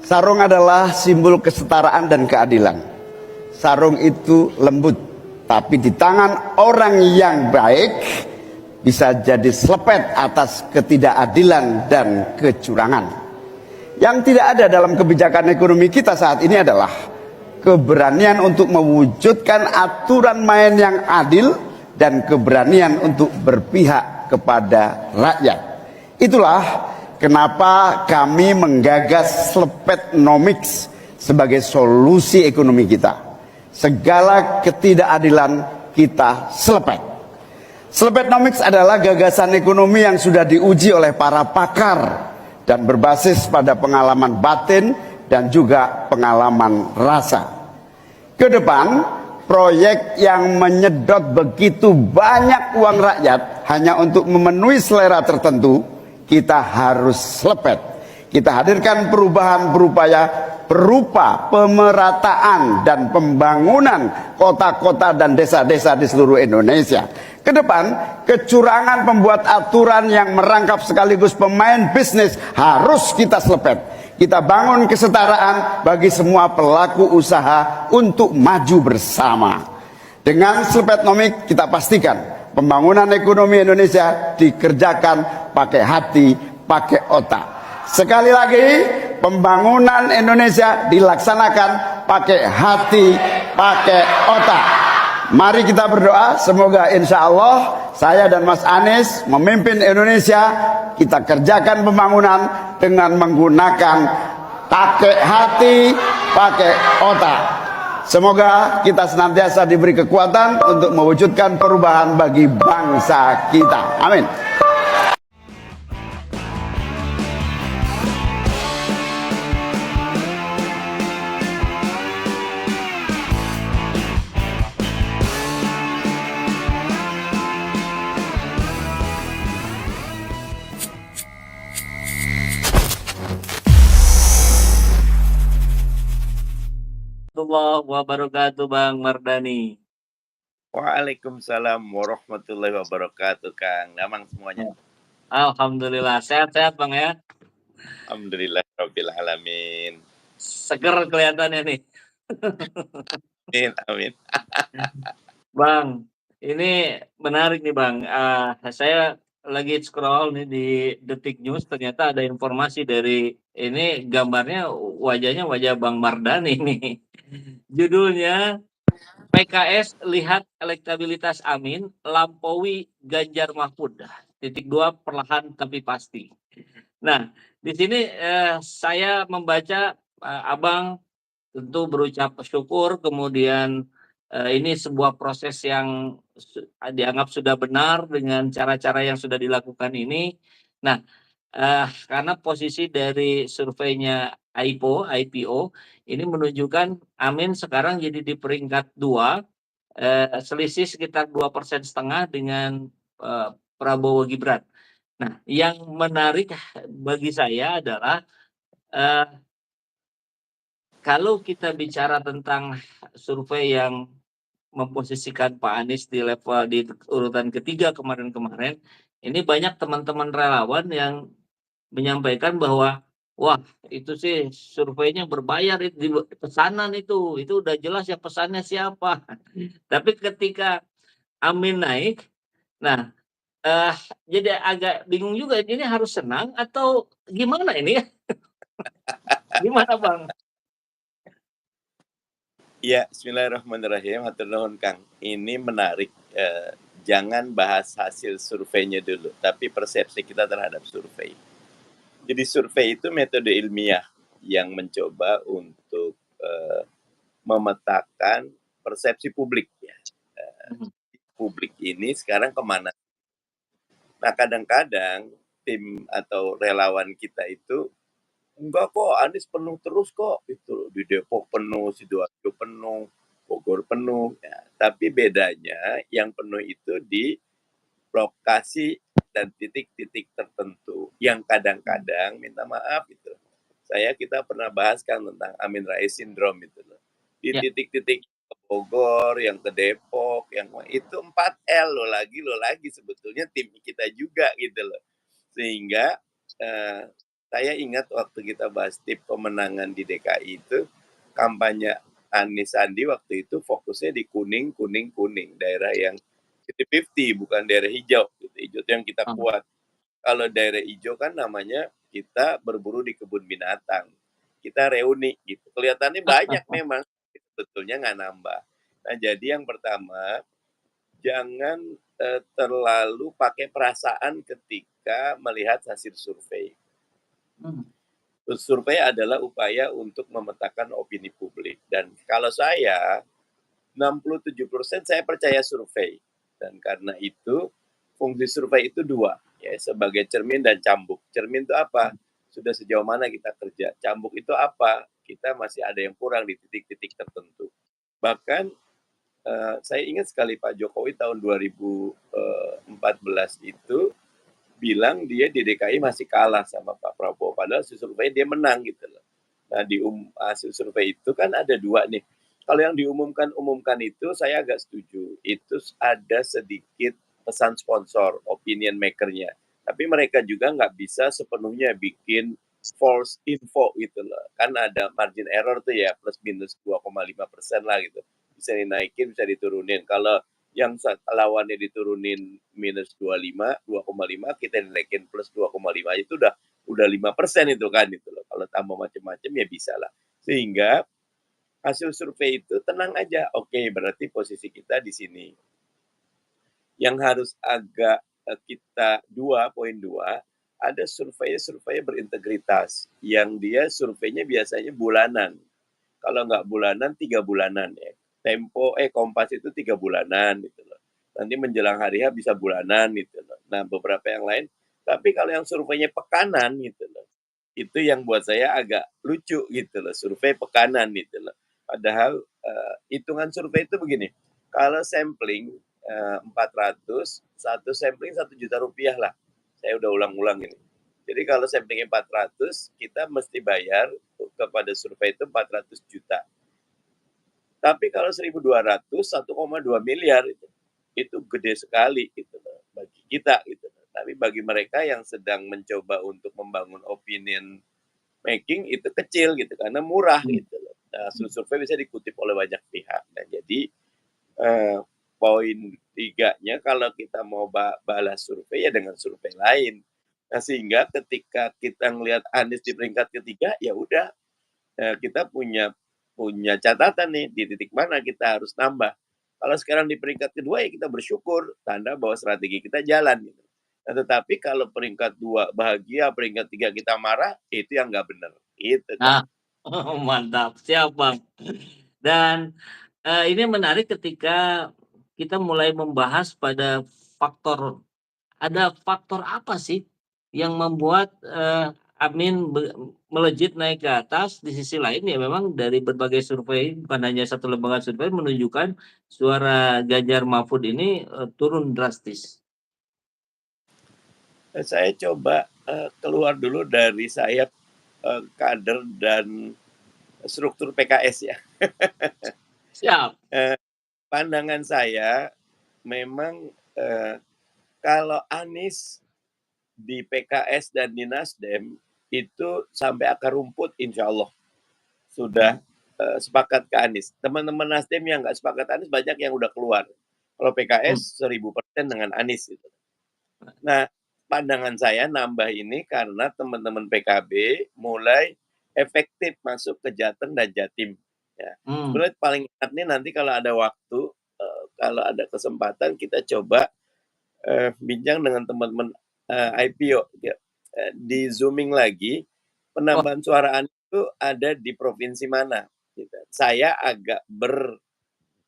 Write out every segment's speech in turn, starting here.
Sarung adalah simbol kesetaraan dan keadilan. Sarung itu lembut, tapi di tangan orang yang baik bisa jadi selepet atas ketidakadilan dan kecurangan. Yang tidak ada dalam kebijakan ekonomi kita saat ini adalah keberanian untuk mewujudkan aturan main yang adil dan keberanian untuk berpihak kepada rakyat. Itulah kenapa kami menggagas Slepetnomics sebagai solusi ekonomi kita. Segala ketidakadilan kita selepet. Slepetnomics adalah gagasan ekonomi yang sudah diuji oleh para pakar dan berbasis pada pengalaman batin dan juga pengalaman rasa. Ke depan, proyek yang menyedot begitu banyak uang rakyat hanya untuk memenuhi selera tertentu, kita harus selepet. Kita hadirkan perubahan berupa pemerataan dan pembangunan kota-kota dan desa-desa di seluruh Indonesia. Ke depan, kecurangan pembuat aturan yang merangkap sekaligus pemain bisnis harus kita selepet. Kita bangun kesetaraan bagi semua pelaku usaha untuk maju bersama. Dengan Slepetnomics kita pastikan pembangunan ekonomi Indonesia dikerjakan pakai hati, pakai otak. Sekali lagi, pembangunan Indonesia dilaksanakan pakai hati, pakai otak. Mari kita berdoa, semoga insya Allah saya dan Mas Anies memimpin Indonesia, kita kerjakan pembangunan dengan menggunakan pakai hati, pakai otak. Semoga kita senantiasa diberi kekuatan untuk mewujudkan perubahan bagi bangsa kita. Amin. Warahmatullahi wabarakatuh, Bang Mardhani. Waalaikumsalam warahmatullahi wabarakatuh, Kang Damang semuanya. Alhamdulillah, sehat-sehat Bang ya. Alhamdulillah rabbil alamin. Seger kelihatannya nih. Amin, amin. Bang, ini menarik nih Bang. Saya lagi scroll nih di Detik News, ternyata ada informasi dari ini, gambarnya wajahnya wajah Bang Mardhani nih. Judulnya PKS lihat elektabilitas Amin lampaui Ganjar Mahfud. Titik 2 perlahan tapi pasti. Nah, di sini saya membaca Abang tentu berucap syukur, kemudian ini sebuah proses yang dianggap sudah benar dengan cara-cara yang sudah dilakukan ini. Nah, karena posisi dari surveinya IPO ini menunjukkan Amin sekarang jadi di peringkat 2, selisih sekitar 2,5% dengan Prabowo Gibran. Nah, yang menarik bagi saya adalah kalau kita bicara tentang survei yang memposisikan Pak Anies di level di urutan ketiga kemarin-kemarin, ini banyak teman-teman relawan yang menyampaikan bahwa wah itu sih surveinya berbayar, itu di pesanan itu udah jelas ya pesannya siapa. Tapi ketika Amin naik, nah jadi agak bingung juga, ini harus senang atau gimana ini? Gimana Bang? Ya, bismillahirrahmanirrahim. Hatur nuhun, Kang. Ini menarik. Jangan bahas hasil surveinya dulu, tapi persepsi kita terhadap survei. Jadi survei itu metode ilmiah yang mencoba untuk memetakan persepsi publik. Ya. Publik ini sekarang kemana? Nah, kadang-kadang tim atau relawan kita itu enggak kok, Anies penuh terus kok, itu di Depok penuh, Sidoarjo penuh, Bogor penuh. Ya. Tapi bedanya yang penuh itu di lokasi dan titik-titik tertentu yang kadang-kadang minta maaf itu. Kita pernah bahaskan tentang Amin Rais Syndrome itu loh. Di titik-titik ke Bogor, yang ke Depok, yang itu 4L lo lagi sebetulnya tim kita juga gitu loh. Sehingga saya ingat waktu kita bahas tip pemenangan di DKI itu, kampanye Anies Sandi waktu itu fokusnya di kuning, kuning, kuning. Daerah yang 50-50, bukan daerah hijau. Gitu. Hijau itu yang kita kuat. Kalau daerah hijau kan namanya kita berburu di kebun binatang. Kita reuni gitu. Kelihatannya banyak memang, sebetulnya nggak nambah. Nah, jadi yang pertama, jangan terlalu pakai perasaan ketika melihat hasil survei. Survei adalah upaya untuk memetakan opini publik. Dan kalau saya, 67% saya percaya survei. Dan karena itu, fungsi survei itu dua, ya, sebagai cermin dan cambuk. Cermin itu apa? Sudah sejauh mana kita kerja. Cambuk itu apa? Kita masih ada yang kurang di titik-titik tertentu. Bahkan saya ingat sekali Pak Jokowi tahun 2014 itu bilang dia di DKI masih kalah sama Pak Prabowo. Padahal hasil survei dia menang gitu loh. Nah di hasil survei itu kan ada dua nih. Kalau yang umumkan itu saya agak setuju. Itu ada sedikit pesan sponsor, opinion makernya. Tapi mereka juga nggak bisa sepenuhnya bikin false info gitu loh. Kan ada margin error tuh ya, plus minus 2,5% lah gitu. Bisa dinaikin, bisa diturunin. Kalau yang lawannya diturunin minus 25, 2,5, kita dinaikin plus 2,5 itu udah 5% itu kan itu loh. Kalau tambah macam-macam ya bisa lah. Sehingga hasil survei itu tenang aja. Oke, berarti posisi kita di sini. Yang harus agak kita 2.2, ada survei berintegritas yang dia surveinya biasanya bulanan. Kalau nggak bulanan, 3 bulanan ya. Kompas itu 3 bulanan gitu loh. Nanti menjelang hari H bisa bulanan gitu loh. Nah, beberapa yang lain. Tapi kalau yang surveinya pekanan gitu loh, itu yang buat saya agak lucu gitu loh, survei pekanan gitu loh. Padahal hitungan survei itu begini, kalau sampling 400, satu sampling 1 juta rupiah lah. Saya udah ulang-ulang ini. Jadi kalau sampling 400, kita mesti bayar kepada survei itu 400 juta. Tapi kalau 1.200, 1,2 miliar itu gede sekali gitu loh, bagi kita gitu. Tapi bagi mereka yang sedang mencoba untuk membangun opinion making itu kecil gitu karena murah gitu loh. Nah, survei bisa dikutip oleh banyak pihak. Nah, jadi poin 3-nya kalau kita mau balas survei ya dengan survei lain. Nah, sehingga ketika kita ngelihat Anies di peringkat ketiga, ya udah kita punya catatan nih di titik mana kita harus nambah. Kalau sekarang di peringkat kedua ya kita bersyukur, tanda bahwa strategi kita jalan. Gitu. Nah, tetapi kalau peringkat 2 bahagia, peringkat 3 kita marah, itu yang nggak benar. Itu kan. Mantap, siap Bang. Dan ini menarik ketika kita mulai membahas pada ada faktor apa sih yang membuat Amin melejit naik ke atas. Di sisi lain ya memang dari berbagai survei, bukan hanya satu lembaga survei, menunjukkan suara Ganjar Mahfud ini turun drastis. Saya coba keluar dulu dari sayap kader dan struktur PKS ya. Siap. Pandangan saya memang kalau Anies di PKS dan di Nasdem itu sampai akar rumput insya Allah sudah sepakat ke Anies. Teman-teman Nasdem yang nggak sepakat Anies banyak yang udah keluar. Kalau PKS 1000% dengan Anies. Gitu. Nah, pandangan saya nambah ini karena teman-teman PKB mulai efektif masuk ke Jateng dan Jatim. Ya. Sebenarnya paling enak nih nanti kalau ada waktu, kalau ada kesempatan kita coba bincang dengan teman-teman IPO. Ya. Di zooming lagi, penambahan suara Anies itu ada di provinsi mana. Gitu. Saya agak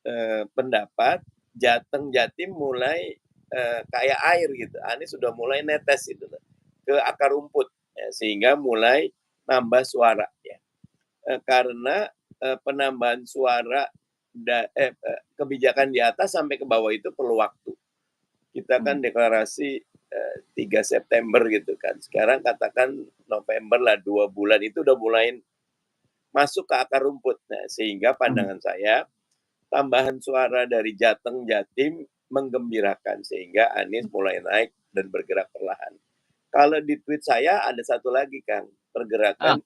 berpendapat Jateng Jatim mulai kayak air gitu. Anies sudah mulai netes itu ke akar rumput ya, sehingga mulai nambah suara ya. Karena penambahan suara kebijakan di atas sampai ke bawah itu perlu waktu. Kita kan deklarasi 3 September gitu kan. Sekarang katakan November lah, 2 bulan itu udah mulai masuk ke akar rumput. Nah, sehingga pandangan saya tambahan suara dari Jateng Jatim menggembirakan sehingga Anies mulai naik dan bergerak perlahan. Kalau di tweet saya ada satu lagi, Kang, Ah, pergerakan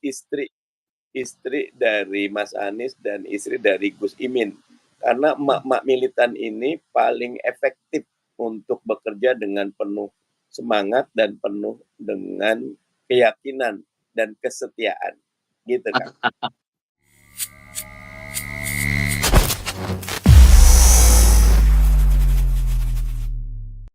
istri dari Mas Anies dan istri dari Gus Imin. Karena emak-emak militan ini paling efektif untuk bekerja dengan penuh semangat dan penuh dengan keyakinan dan kesetiaan. Gitu, Kang.